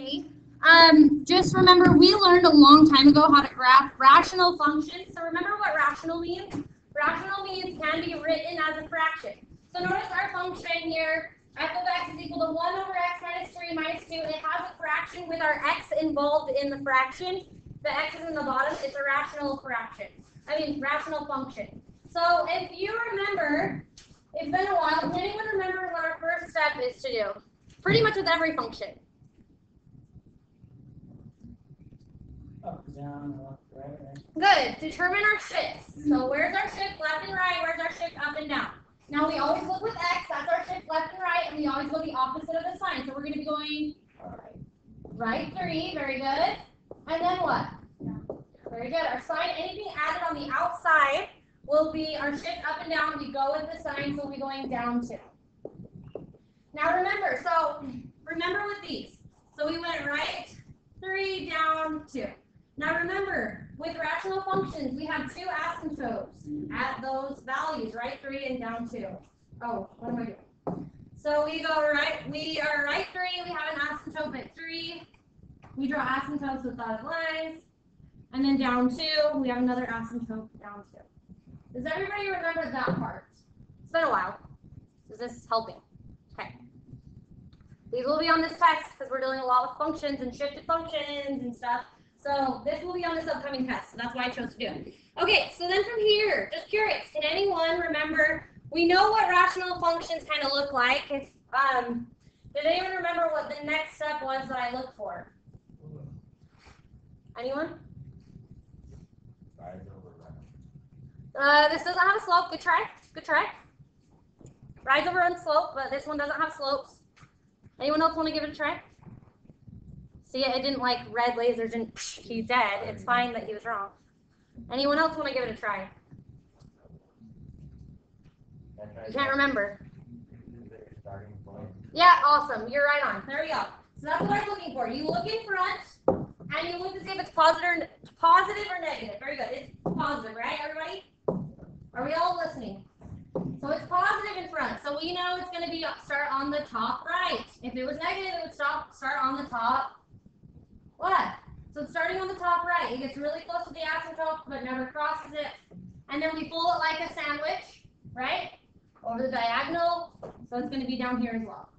Okay. Just remember we learned a long time ago how to graph rational functions. So remember what rational means? Rational means can be written as a fraction. So notice our function here, f of x is equal to 1 over x minus 3 minus 2. It has a fraction with our x involved in the fraction. The x is in the bottom. It's a rational fraction. Rational function. So if you remember, it's been a while. Can anyone remember what our first step is to do? Pretty much with every function. Up, down, left, right. Good. Determine our shifts. So where's our shift left and right? Where's our shift up and down? Now we always look with x. That's our shift left and right. And we always go the opposite of the sign. So we're going to be going right 3. Very good. And then what? Very good. Our sign, anything added on the outside will be our shift up and down. We go with the sign, so we'll be going down 2. Now remember with these. So we went right 3, down 2. Now remember, with rational functions, we have 2 asymptotes at those values, right 3 and down 2. Oh, what am I doing? So we are right 3, we have an asymptote at 3. We draw asymptotes with dotted lines. And then down 2, we have another asymptote down 2. Does everybody remember that part? It's been a while. Is this helping? Okay. These will be on this test because we're doing a lot with functions and shifted functions and stuff. So this will be on this upcoming test. So that's why I chose to do it. Okay, so then from here, just curious, can anyone remember, we know what rational functions kind of look like. If did anyone remember what the next step was that I looked for? Anyone? This doesn't have a slope. Good try. Good try. Rise over unslope, but this one doesn't have slopes. Anyone else want to give it a try? See, it didn't like red lasers and he's dead. It's fine that he was wrong. Anyone else want to give it a try? You can't remember. Yeah, awesome. You're right on. There we go. So that's what I'm looking for. You look in front and you look to see if it's positive or negative. Very good. It's positive, right, everybody? Are we all listening? So it's positive in front. So we know it's going to start on the top right. If it was negative, it would start on the top left. So it's starting on the top right. It gets really close to the asymptote, but never crosses it. And then we fold it like a sandwich, right? Over the diagonal. So it's going to be down here as well.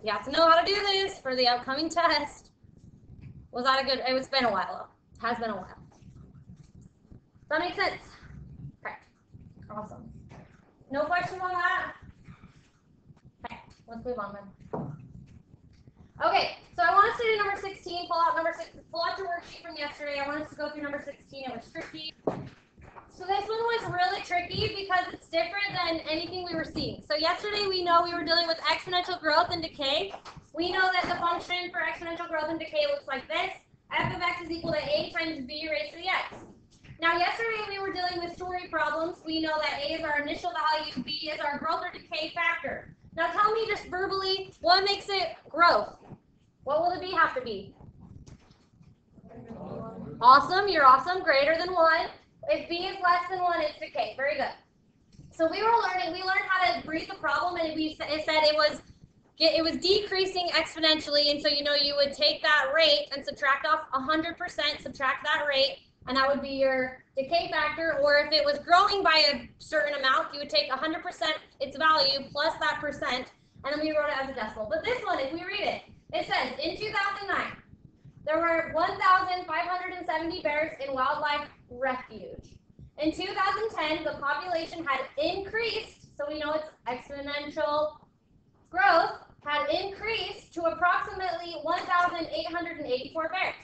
You have to know how to do this for the upcoming test. Was that a good? It's been a while though. It has been a while. Does that make sense? Okay. Awesome. No questions on that? Okay. Let's move on then. Okay. So I want us to do number 16. Pull out your worksheet from yesterday. I want us to go through number 16. It was tricky. So this one was really tricky because it's different than anything we were seeing. So yesterday we know we were dealing with exponential growth and decay. We know that the function for exponential growth and decay looks like this. F of x is equal to a times b raised to the x. Now yesterday we were dealing with story problems. We know that a is our initial value, b is our growth or decay factor. Now tell me just verbally, what makes it growth? What will the b have to be? Awesome, you're awesome, greater than 1. If b is less than 1, it's decay. Very good. So we learned how to read the problem, and it said it was decreasing exponentially, and so you would take that rate and subtract off 100%, subtract that rate, and that would be your decay factor. Or if it was growing by a certain amount, you would take 100% its value plus that percent, and then we wrote it as a decimal. But this one, if we read it, it says in 2009. There were 1,570 bears in wildlife refuge. In 2010, the population had increased, so we know it's exponential growth, had increased to approximately 1,884 bears.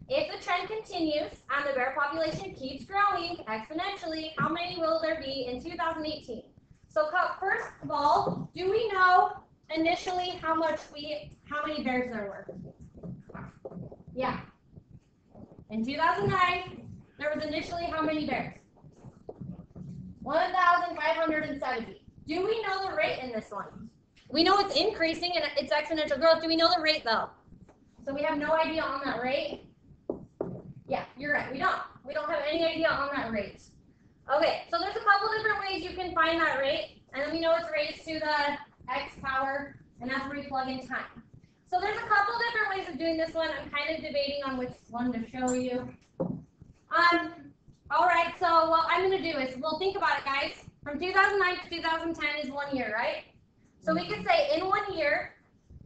If the trend continues and the bear population keeps growing exponentially, how many will there be in 2018? So first of all, do we know initially how many bears there were? Yeah. In 2009, there was initially how many bears? 1,570. Do we know the rate in this one? We know it's increasing and it's exponential growth. Do we know the rate though? So we have no idea on that rate. Yeah, you're right. We don't have any idea on that rate. Okay, so there's a couple different ways you can find that rate. And then we know it's raised to the x power and that's where you plug in time. So there's a couple different ways of doing this one. I'm kind of debating on which one to show you. All right, so what I'm going to do is, well, think about it, guys. From 2009 to 2010 is 1 year, right? So we could say in 1 year,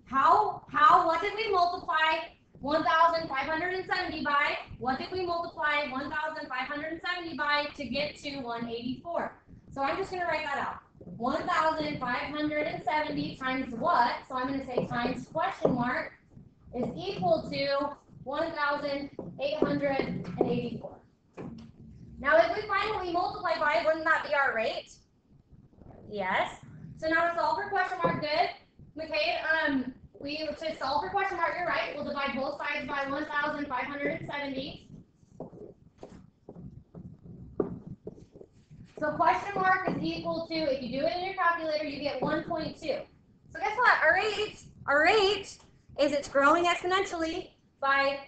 what did we multiply 1,570 by? What did we multiply 1,570 by to get to 184? So I'm just going to write that out. 1,570 times what? So I'm going to say times question mark is equal to 1,884. Now, if we find what we multiply by, wouldn't that be our rate? Yes. So now to solve for question mark, good. Okay, to solve for question mark, you're right. We'll divide both sides by 1,570. So question mark is equal to, if you do it in your calculator, you get 1.2. So guess what? Our rate is it's growing exponentially by,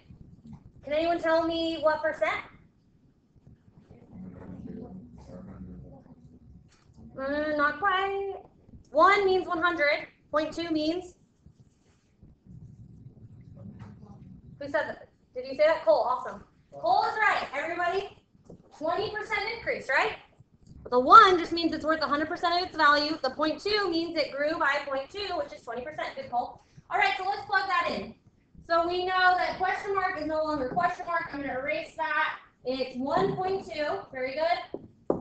can anyone tell me what percent? Not quite. 1 means 100. 0.2 means? Who said that? Did you say that? Cole, awesome. Cole is right. Everybody, 20% increase, right? The 1 just means it's worth 100% of its value. The 0.2 means it grew by 0.2, which is 20%. Good, Cole. All right, so let's plug that in. So we know that question mark is no longer question mark. I'm going to erase that. It's 1.2. Very good.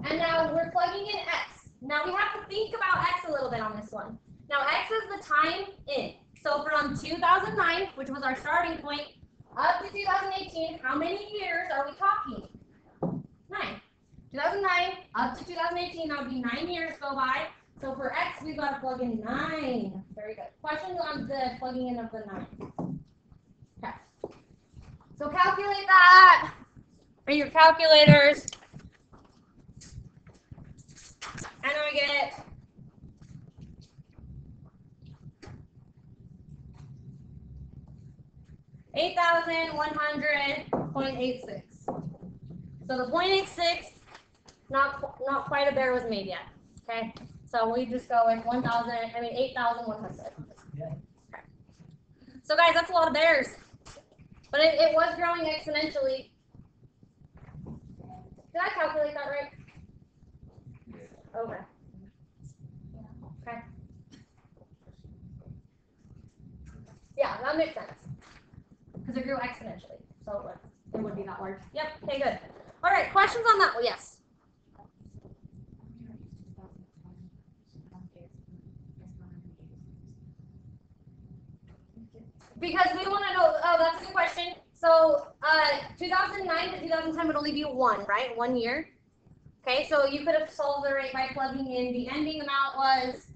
And now we're plugging in x. Now we have to think about x a little bit on this one. Now x is the time in. So from 2009, which was our starting point, up to 2018, how many years are we talking? 9. 2009 up to 2018, that would be 9 years go by. So for x, we've got to plug in 9. Very good. Questions on the plugging in of the 9? Okay. So calculate that for your calculators. And I get 8,100.86. So the 0.86, not quite a bear was made yet. Okay, so we just go with 8,100. Yeah. Okay. So guys, that's a lot of bears, but it was growing exponentially. Did I calculate that right? Okay. Okay. Yeah, that makes sense. Because it grew exponentially. So it would be that large. Yep, okay, good. All right, questions on that? Well, yes. Because we want to know, oh, that's a good question. So 2009 to 2010 would only be 1, right? 1 year. Okay, so you could have solved the rate by plugging in the ending amount was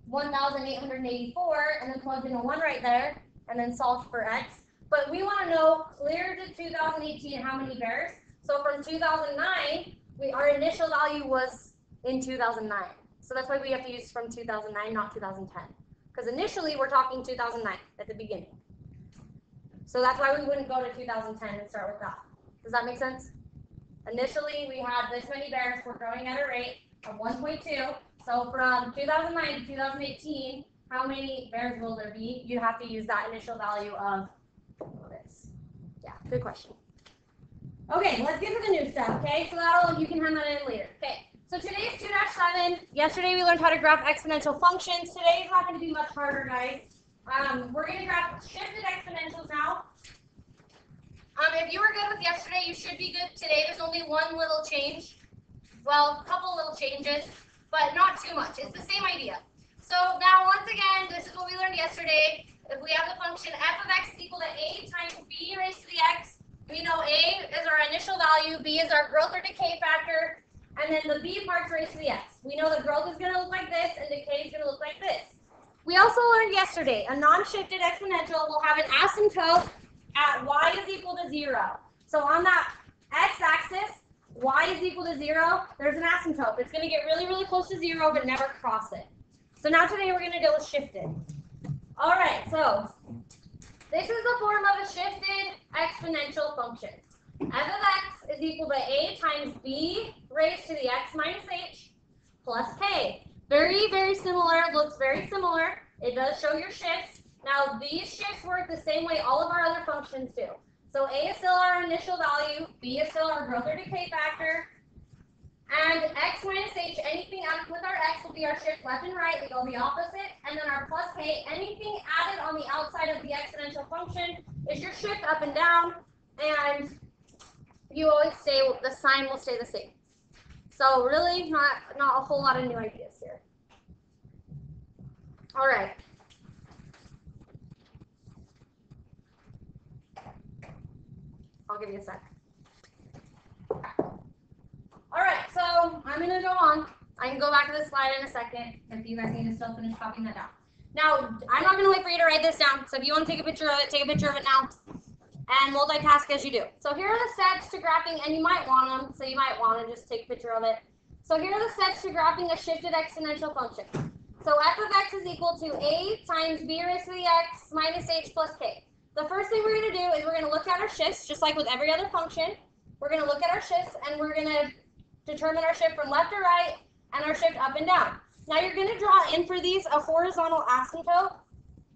1,884 and then plugged in a 1 right there and then solved for x. But we want to know clear to 2018 how many bears. So from 2009, our initial value was in 2009. So that's why we have to use from 2009, not 2010. Because initially we're talking 2009 at the beginning. So that's why we wouldn't go to 2010 and start with that. Does that make sense? Initially, we had this many bears. We're growing at a rate of 1.2. So from 2009 to 2018, how many bears will there be? You have to use that initial value of this. Yeah, good question. Okay, let's get to the new stuff, okay? So you can hand that in later. Okay, so today's 2-7. Yesterday we learned how to graph exponential functions. Today is not going to be much harder, guys. We're going to graph shifted exponentials now. If you were good with yesterday, you should be good today. There's only one little change. Well, a couple little changes, but not too much. It's the same idea. So now, once again, this is what we learned yesterday. If we have the function f of x is equal to a times b raised to the x, we know a is our initial value, b is our growth or decay factor, and then the b part's raised to the x. We know the growth is going to look like this, and decay is going to look like this. We also learned yesterday a non-shifted exponential will have an asymptote at y is equal to 0. So on that x-axis, y is equal to 0, there's an asymptote. It's going to get really, really close to 0, but never cross it. So now today we're going to deal with shifted. All right, so this is the form of a shifted exponential function. F of x is equal to a times b raised to the x minus h plus k. Very, very similar, looks very similar It does show your shifts. Now, these shifts work the same way all of our other functions do. So A is still our initial value, B is still our growth or decay factor, and x minus h, anything added with our x will be our shift left and right. They go the opposite. And then our plus k, anything added on the outside of the exponential function is your shift up and down. And you always stay, the sign will stay the same. So really not a whole lot of new ideas here. All right. I'll give you a sec. All right, so I'm going to go on. I can go back to the slide in a second if you guys need to still finish copying that down. Now, I'm not going to wait for you to write this down. So if you want to take a picture of it, take a picture of it now. And multitask as you do. So here are the steps to graphing, and you might want them, so you might want to just take a picture of it. So here are the steps to graphing a shifted exponential function. So f of x is equal to a times b raised to the x minus h plus k. The first thing we're going to do is we're going to look at our shifts, just like with every other function. We're going to look at our shifts, and we're going to determine our shift from left to right and our shift up and down. Now you're going to draw in for these a horizontal asymptote.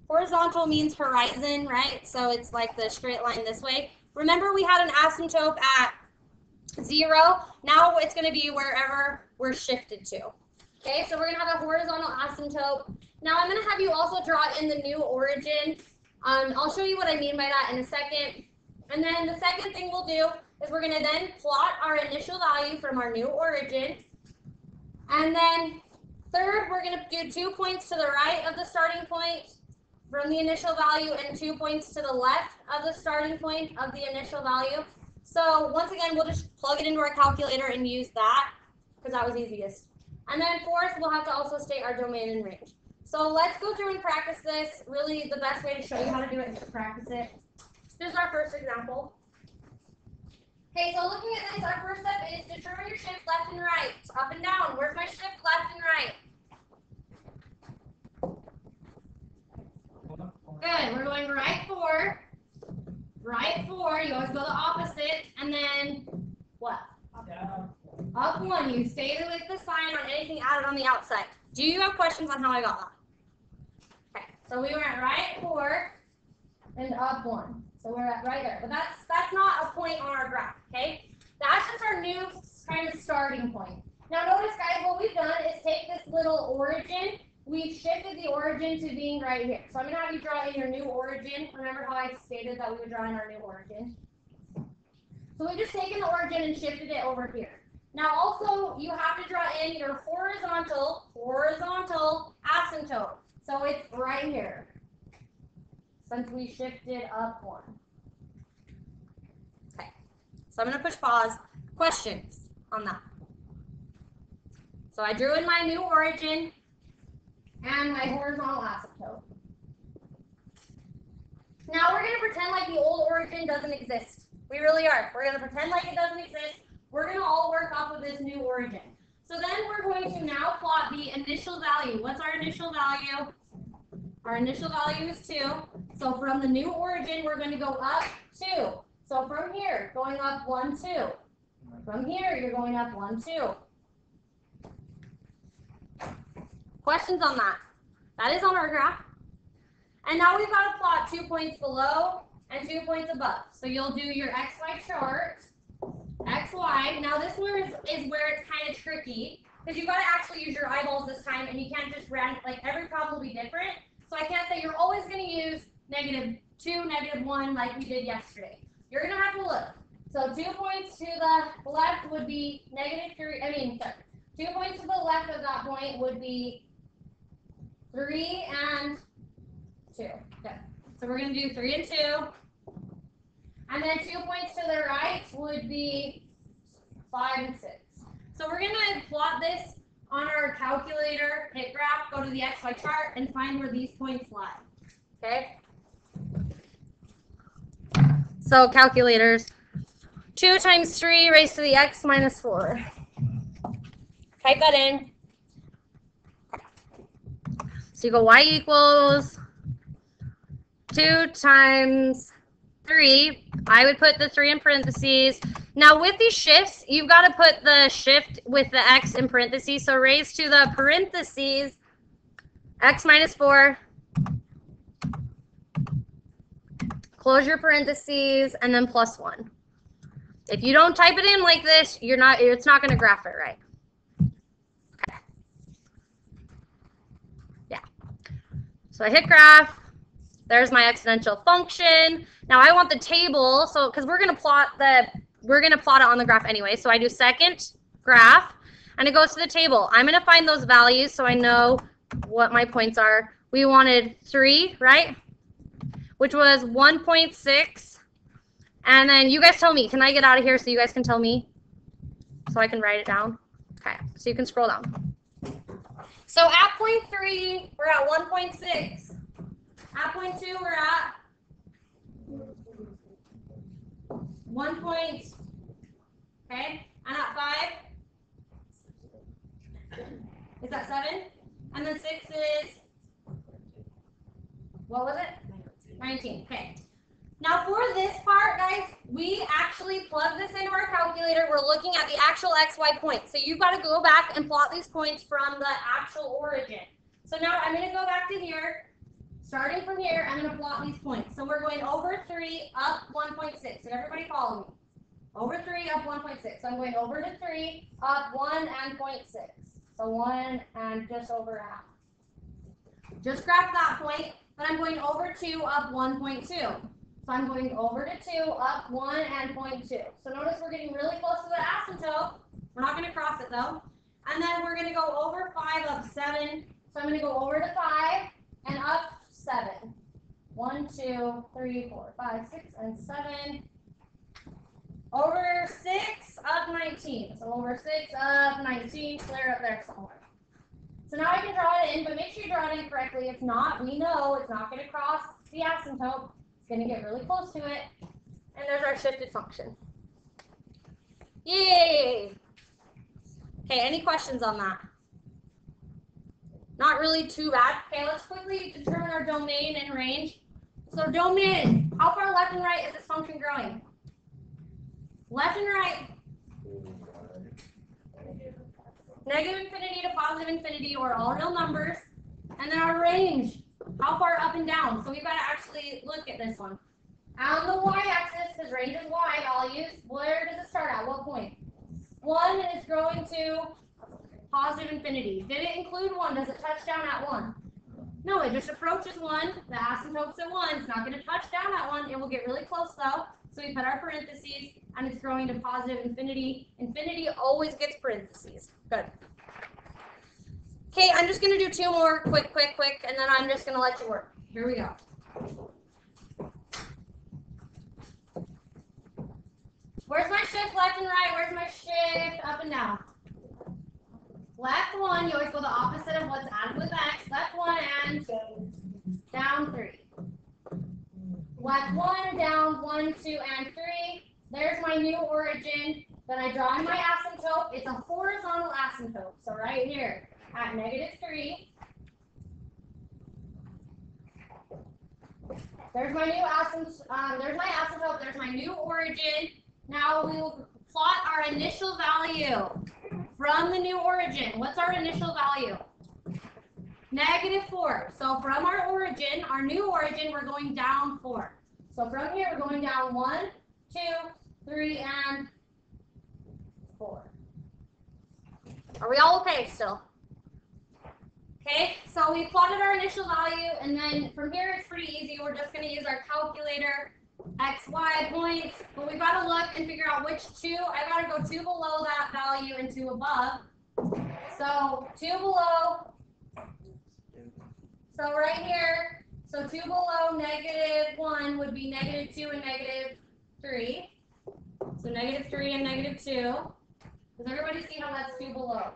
Horizontal means horizon, right? So it's like the straight line this way. Remember we had an asymptote at 0. Now it's going to be wherever we're shifted to. Okay, so we're going to have a horizontal asymptote. Now I'm going to have you also draw in the new origin. I'll show you what I mean by that in a second. And then the second thing we'll do is we're going to then plot our initial value from our new origin. And then third, we're going to do 2 points to the right of the starting point from the initial value and 2 points to the left of the starting point of the initial value. So once again, we'll just plug it into our calculator and use that because that was easiest. And then fourth, we'll have to also state our domain and range. So let's go through and practice this. Really, the best way to show you how to do it is to practice it. This is our first example. Okay, so looking at this, our first step is determine your shift left and right, up and down. Where's my shift left and right? Good, we're going right 4. Right 4, you always go the opposite, and then what? Up 1, you stay with the sign on anything added on the outside. Do you have questions on how I got that? Okay, so we went right 4 and up 1. So we're at right there. But that's not a point on our graph, okay? That's just our new kind of starting point. Now notice, guys, what we've done is take this little origin. We've shifted the origin to being right here. So I'm going to have you draw in your new origin. Remember how I stated that we would draw in our new origin? So we've just taken the origin and shifted it over here. Now also, you have to draw in your horizontal asymptote. So it's right here, since we shifted up 1. Okay, so I'm going to push pause. Questions on that? So I drew in my new origin and my horizontal asymptote. Now we're going to pretend like the old origin doesn't exist. We really are. We're going to pretend like it doesn't exist. We're going to all work off of this new origin. So then we're going to now plot the initial value. What's our initial value? Our initial value is 2. So from the new origin, we're going to go up 2. So from here, going up 1, 2. From here, you're going up 1, 2. Questions on that? That is on our graph. And now we've got to plot 2 points below and 2 points above. So you'll do your XY chart, XY. Now this one is where it's kind of tricky because you've got to actually use your eyeballs this time, and you can't just like every problem will be different. So I can't say you're always going to use -2, -1 like we did yesterday. You're going to have to look. So 2 points to the left would be -3. 2 points to the left of that point would be 3 and 2. Okay. So we're going to do 3 and 2. And then 2 points to the right would be 5 and 6. So we're going to plot this on our calculator, hit graph, go to the XY chart, and find where these points lie. Okay? So calculators, 2 times 3 raised to the x minus 4. Type that in. So you go y equals 2 times 3. I would put the 3 in parentheses. Now with these shifts, you've got to put the shift with the x in parentheses. So raised to the parentheses x minus 4 close your parentheses, and then plus 1. If you don't type it in like this, it's not going to graph it right. Okay. Yeah. So I hit graph. There's my exponential function. Now I want the table, so because we're going to plot it on the graph anyway. So I do second graph, and it goes to the table. I'm going to find those values so I know what my points are. We wanted 3, right? Which was 1.6. And then you guys tell me. Can I get out of here so you guys can tell me? So I can write it down. Okay, so you can scroll down. So at point 3, we're at 1.6. At point 2, we're at 1 point. Okay, and at 5 is that 7? And then 6 is, what was it? 19. Okay. Now for this part, guys, we actually plug this into our calculator. We're looking at the actual XY point. So you've got to go back and plot these points from the actual origin. So now I'm going to go back to here. Starting from here, I'm going to plot these points. So we're going over 3, up 1.6. So everybody follow me. Over 3, up 1.6. So I'm going over to 3, up 1 and 0.6. So 1 and just over half. Just graph that point. Then I'm going over 2, up 1.2. So I'm going over to 2, up 1 and 0.2. So notice we're getting really close to the asymptote. We're not going to cross it though. And then we're going to go over 5, up 7. So I'm going to go over to 5 and up 7. 1, 2, 3, 4, 5, 6, and 7. Over 6, up 19. So over 6, up 19, clear up there somewhere. So now I can draw it in, but make sure you draw it in correctly. If not, we know it's not going to cross the asymptote. It's going to get really close to it. And there's our shifted function. Yay! Okay, any questions on that? Not really too bad. Okay, let's quickly determine our domain and range. So domain, how far left and right is this function growing? Left and right. Negative infinity to positive infinity, or all real numbers. And then our range, how far up and down? So we've got to actually look at this one. On the y-axis, because range is y values, where does it start at? What point? 1 is growing to positive infinity. Did it include 1? Does it touch down at 1? No, it just approaches 1. The asymptote's at 1. It's not going to touch down at 1. It will get really close though. So we put our parentheses, and it's growing to positive infinity. Infinity always gets parentheses. Good. Okay, I'm just going to do 2 more quick, and then I'm just going to let you work. Here we go. Where's my shift left and right? Where's my shift up and down? Left 1, you always go the opposite of what's added with x. Left 1 and down 3. Left 1, down 1, 2, and 3. There's my new origin. Then I draw in my asymptote. It's a horizontal asymptote. So right here at -3. There's my new asymptote. There's my asymptote. There's my new origin. Now we will plot our initial value from the new origin. What's our initial value? -4. So from our origin, our new origin, we're going down 4. So from here, we're going down 1, 2, 3, and 4. Are we all okay still? Okay, so we plotted our initial value, and then from here, it's pretty easy. We're just going to use our calculator, x, y points, but we've got to look and figure out which 2. I got to go 2 below that value and 2 above. So 2 below. So right here, so 2 below -1 would be -2 and -3. So -3 and -2. Does everybody see how that's 2 below?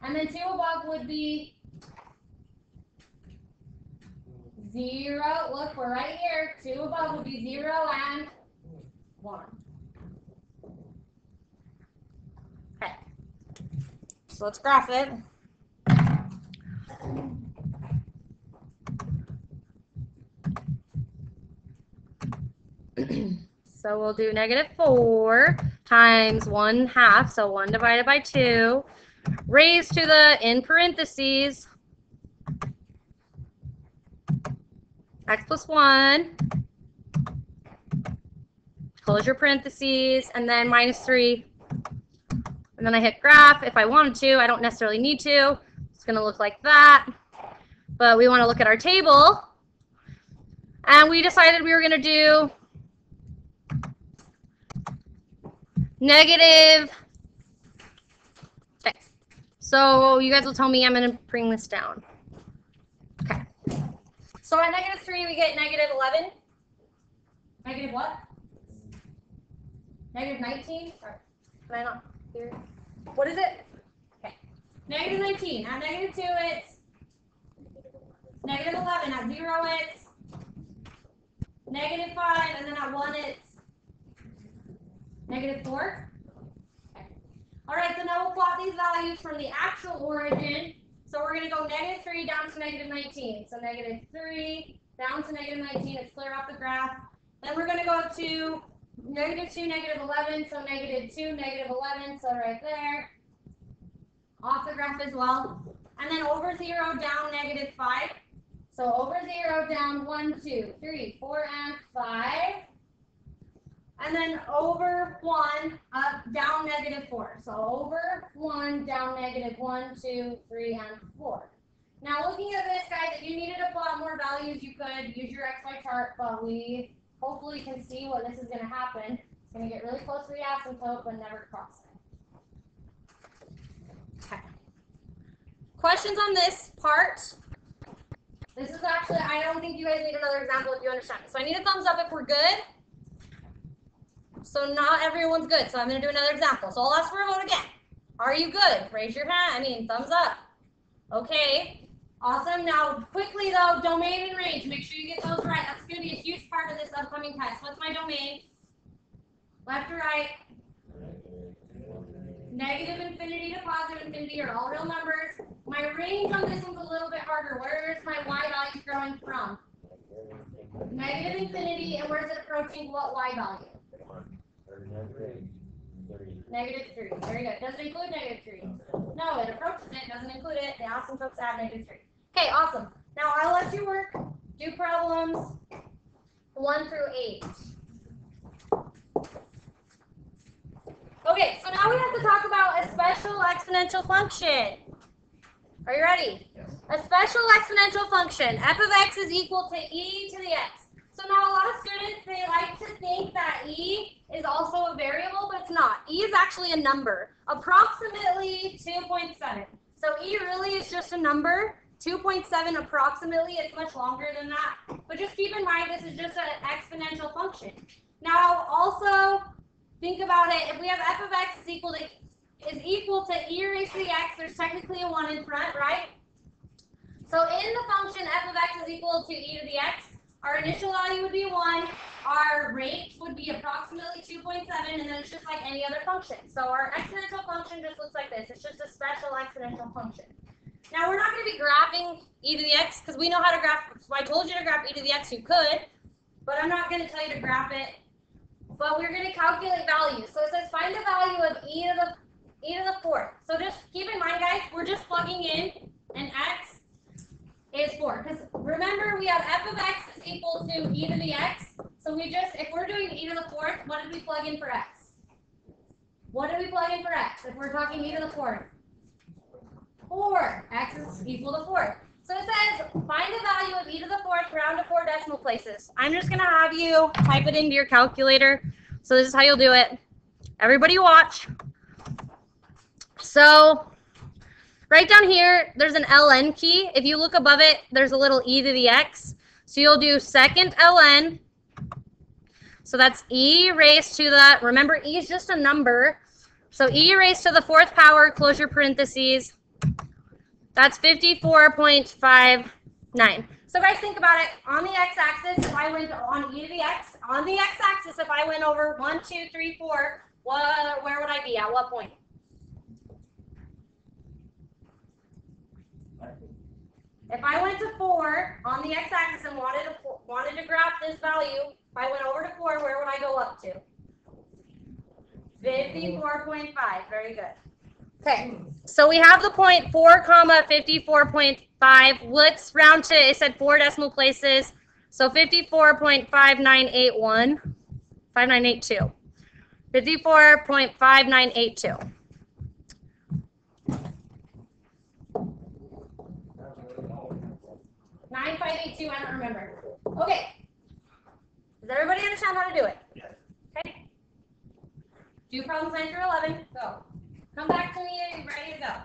And then 2 above would be 0. Look, we're right here. 2 above would be 0 and 1. Okay. So let's graph it. So we'll do -4 times 1/2, so 1 divided by 2, raised to the, in parentheses, x plus 1 close your parentheses, and then -3. And then I hit graph if I wanted to. I don't necessarily need to. It's going to look like that. But we want to look at our table. And we decided we were going to do negative. Okay. So you guys will tell me I'm going to bring this down. Okay. So at -3, we get -11. Negative what? -19? Sorry. Can I not hear? What is it? Okay. -19. At -2, it's -11. At 0, it's -5. And then at 1, it's -4. Okay. All right, so now we'll plot these values from the actual origin. So we're going to go -3 down to -19. So -3 down to -19. Let's clear off the graph. Then we're going to go to -2, -11. So -2, -11. So right there. Off the graph as well. And then over 0 down -5. So over 0 down 1, 2, 3, 4, and 5. And then over 1 up down -4. So over 1 down -1, 2, 3, and 4. Now looking at this, guys, if you needed to plot more values, you could use your XY chart, but we hopefully can see what this is going to happen. It's going to get really close to the asymptote, but never cross it. Okay. Questions on this part? This is actually, I don't think you guys need another example if you understand. So I need a thumbs up if we're good. So not everyone's good. So I'm going to do another example. So I'll ask for a vote again. Are you good? Raise your hand. Thumbs up. Okay. Awesome. Now, quickly though, domain and range. Make sure you get those right. That's going to be a huge part of this upcoming test. What's my domain? Left to right. Negative infinity to positive infinity are all real numbers. My range on this one's a little bit harder. Where is my y value growing from? Negative infinity, and where is it approaching what y value? -3. Very good. Doesn't include -3. No, it approaches it, doesn't include it. The asymptote's at -3. Okay, awesome. Now I'll let you work. Do problems 1 through 8. Okay, so now we have to talk about a special exponential function. Are you ready? Yes. A special exponential function, f of x is equal to e to the x. So now a lot of students, they like to think that e is also a variable, but it's not. E is actually a number, approximately 2.7. So e really is just a number, 2.7 approximately. It's much longer than that. But just keep in mind, this is just an exponential function. Now also, think about it. If we have f of x is equal to e raised to the x, there's technically a 1 in front, right? So in the function f of x is equal to e to the x, our initial value would be 1, our rate would be approximately 2.7, and then it's just like any other function. So our exponential function just looks like this. It's just a special exponential function. Now we're not going to be graphing e to the x because we know how to graph. If I told you to graph e to the x, you could, but I'm not going to tell you to graph it. But we're going to calculate values. So it says find the value of e to the 4th. So just keep in mind, guys, we're just plugging in an x is 4. Because remember, we have f of x is equal to e to the x. So we just, if we're doing e to the 4th, what did we plug in for x? What did we plug in for x if we're talking e to the 4th? 4. X is equal to 4. So it says find the value of e to the 4th, round to 4 decimal places. I'm just going to have you type it into your calculator. So this is how you'll do it. Everybody watch. So right down here, there's an ln key. If you look above it, there's a little e to the x. So you'll do second ln. So that's e raised to the, remember e is just a number. So e raised to the 4th power, close your parentheses. That's 54.59. So guys, think about it. On the x-axis, if I went on e to the x, on the x-axis, if I went over 1, 2, 3, 4, where would I be? At what point? If I went to 4 on the x-axis and wanted to graph this value, if I went over to 4, where would I go up to? 54.5. Very good. Okay, so we have the point 4, 54.5. Let's round to, it said 4 decimal places. So 54.5981. 5982. 54.5982. 9582, I don't remember. Okay. Does everybody understand how to do it? Okay. Do problems 9 through 11. Go. Come back to me and ready to go.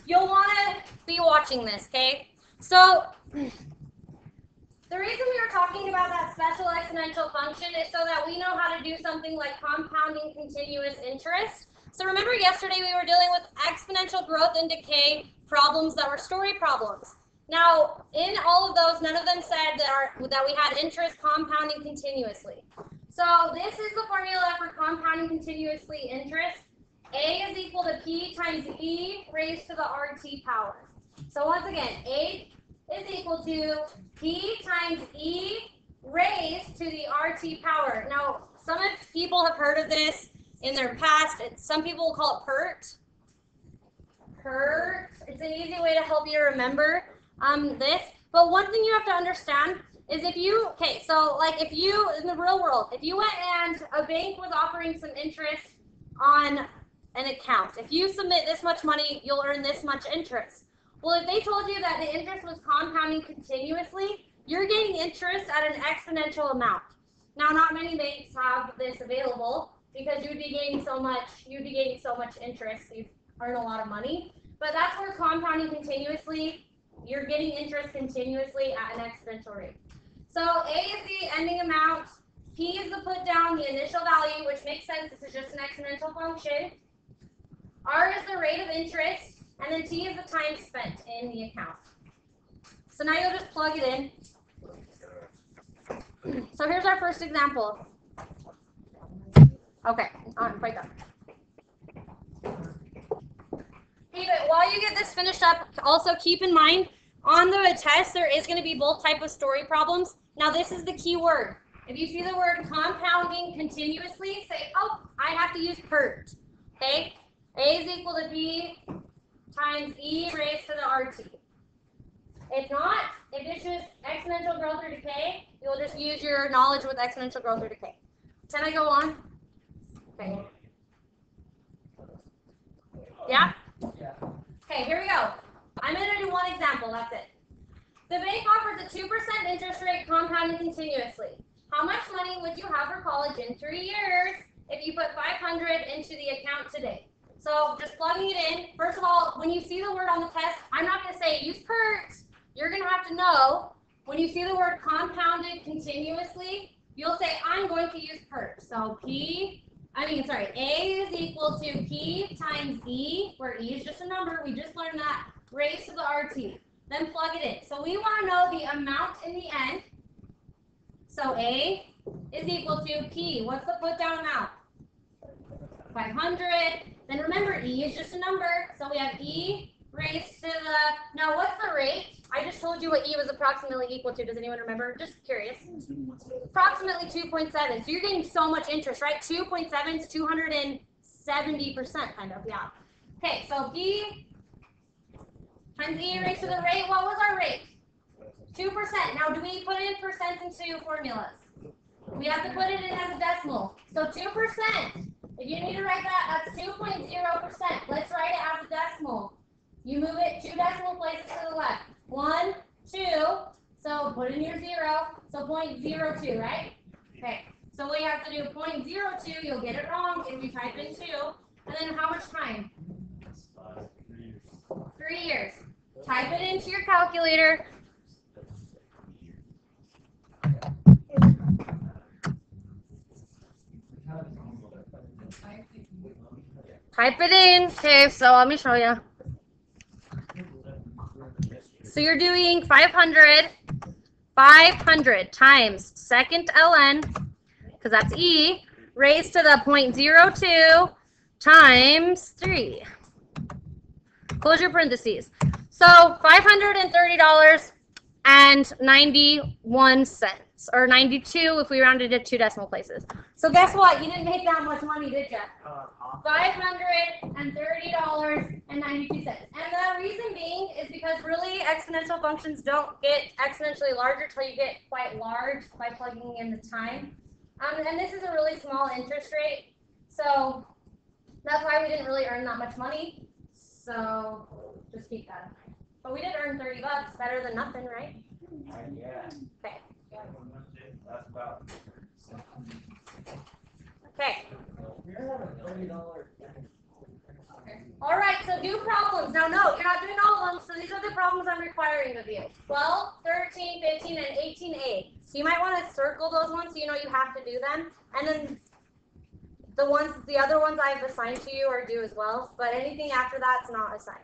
You'll want to be watching this, okay? So, the reason we were talking about that special exponential function is so that we know how to do something like compounding continuous interest. So remember yesterday we were dealing with exponential growth and decay problems that were story problems. Now, in all of those, none of them said that we had interest compounding continuously. So this is the formula for compounding continuously interest. A is equal to P times E raised to the RT power. So once again, A is equal to P times E raised to the RT power. Now, some people have heard of this in their past. Some people will call it PERT. PERT. It's an easy way to help you remember this. But one thing you have to understand is if you, if you, in the real world, if you went and a bank was offering some interest on an account, if you submit this much money, you'll earn this much interest. Well, if they told you that the interest was compounding continuously, you're getting interest at an exponential amount. Now, not many banks have this available because you'd be getting so much interest, you'd earn a lot of money. But that's where compounding continuously, you're getting interest continuously at an exponential rate. So A is the ending amount, P is the put down, the initial value, which makes sense, this is just an exponential function. R is the rate of interest, and then T is the time spent in the account. So now you'll just plug it in. So here's our first example. Okay, quite done. Hey, but while you get this finished up, also keep in mind, on the test, there is going to be both types of story problems. Now, this is the key word. If you see the word compounding continuously, say, oh, I have to use PERT. Okay? A is equal to B times E raised to the RT. If not, if it's just exponential growth or decay, you'll just use your knowledge with exponential growth or decay. Can I go on? Okay. Yeah? Yeah. Okay, here we go. I'm going to do one example, that's it. The bank offers a 2% interest rate compounding continuously. How much money would you have for college in 3 years if you put $500 into the account today? So just plugging it in. First of all, when you see the word on the test, I'm not going to say use PERT. You're going to have to know when you see the word compounded continuously, you'll say I'm going to use PERT. So A is equal to P times E, where E is just a number. We just learned that, raised to the RT. Then plug it in. So we want to know the amount in the end. So A is equal to P. What's the put down amount? 500. Then remember, E is just a number. So we have E raised to the, now what's the rate? I just told you what E was approximately equal to. Does anyone remember? Just curious. Approximately 2.7. So you're getting so much interest, right? 2.7 is 270% kind of, yeah. Okay, so P times E raised to the rate. What was our rate? 2%. Now, do we put in percents into formulas? We have to put it in as a decimal. So 2%. If you need to write that, that's 2.0%. Let's write it as a decimal. You move it 2 decimal places to the left. 1, 2. So put in your 0. So 0.02, right? Okay. So we have to do 0.02. You'll get it wrong if you type in 2. And then how much time? 3 years. Type it into your calculator. Type it in. Okay, so let me show you. So you're doing 500 times second ln, because that's E, raised to the 0.02 times 3. Close your parentheses. So $530.91, or 92 if we rounded it 2 decimal places. So guess what? You didn't make that much money, did you? $530.92. And the reason being is because really exponential functions don't get exponentially larger until you get quite large by plugging in the time. And this is a really small interest rate, so that's why we didn't really earn that much money. So just keep that in mind. But we did earn $30, better than nothing, right? Yeah. Okay. That's about. Okay. You're having $30. All right, so do problems. Now, no, you're not doing all of them, so these are the problems I'm requiring of you. 12, 13, 15, and 18A. So you might want to circle those ones so you know you have to do them. And then the other ones I've assigned to you are due as well, but anything after that's not assigned.